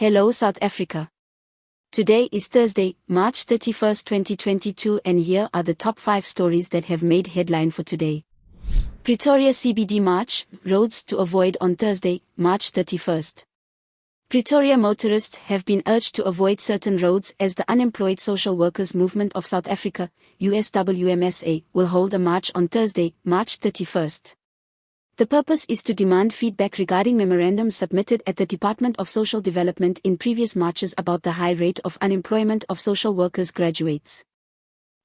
Hello South Africa. Today is Thursday, March 31, 2022, and here are the top 5 stories that have made headline for today. Pretoria CBD March, roads to avoid on Thursday, March 31st. Pretoria motorists have been urged to avoid certain roads as the Unemployed Social Workers Movement of South Africa, USWMSA, will hold a march on Thursday, March 31st. The purpose is to demand feedback regarding memorandums submitted at the Department of Social Development in previous marches about the high rate of unemployment of social workers graduates.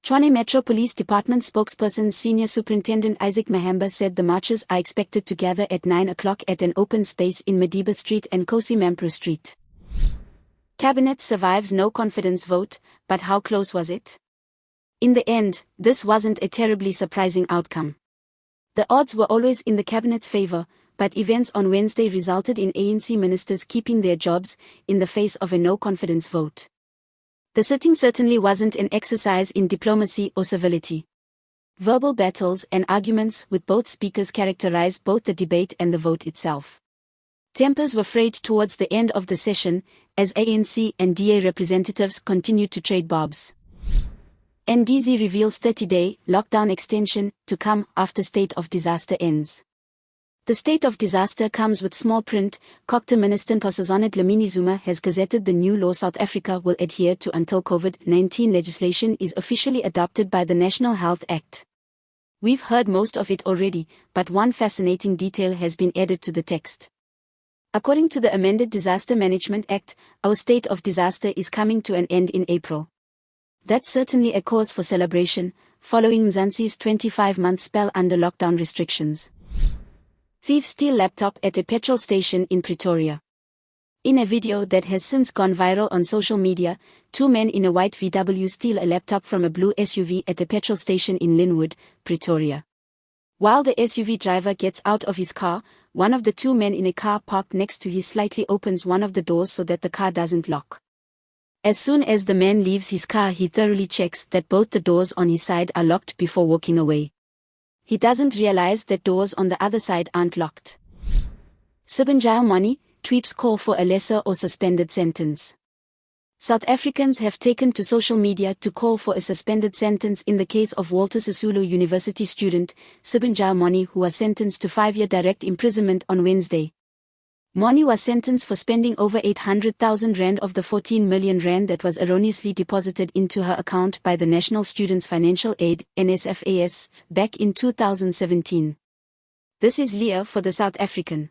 Tshwane Metro Police Department spokesperson Senior Superintendent Isaac Mahamba said the marchers are expected to gather at 9 o'clock at an open space in Madiba Street and Kgosi Mampuru Street. Cabinet survives no confidence vote, but how close was it? In the end, this wasn't a terribly surprising outcome. The odds were always in the cabinet's favor, but events on Wednesday resulted in ANC ministers keeping their jobs in the face of a no-confidence vote. The sitting certainly wasn't an exercise in diplomacy or civility. Verbal battles and arguments with both speakers characterized both the debate and the vote itself. Tempers were frayed towards the end of the session, as ANC and DA representatives continued to trade barbs. NDZ reveals 30-day lockdown extension to come after state of disaster ends. The state of disaster comes with small print. Cocta Minister Nkosazana Dlamini Zuma has gazetted the new law South Africa will adhere to until COVID-19 legislation is officially adopted by the National Health Act. We've heard most of it already, but one fascinating detail has been added to the text. According to the amended Disaster Management Act, our state of disaster is coming to an end in April. That's certainly a cause for celebration, following Mzansi's 25-month spell under lockdown restrictions. Thieves steal laptop at a petrol station in Pretoria. In a video that has since gone viral on social media, 2 men in a white VW steal a laptop from a blue SUV at a petrol station in Linwood, Pretoria. While the SUV driver gets out of his car, one of the 2 men in a car parked next to him slightly opens one of the doors so that the car doesn't lock. As soon as the man leaves his car, he thoroughly checks that both the doors on his side are locked before walking away. He doesn't realize that doors on the other side aren't locked. Sibinjaya Moni, tweeps call for a lesser or suspended sentence. South Africans have taken to social media to call for a suspended sentence in the case of Walter Sisulu University student, Sibinjaya Moni, who was sentenced to 5-year direct imprisonment on Wednesday. Moni was sentenced for spending over 800,000 rand of the 14 million rand that was erroneously deposited into her account by the National Students Financial Aid, NSFAS, back in 2017. This is Leah for the South African.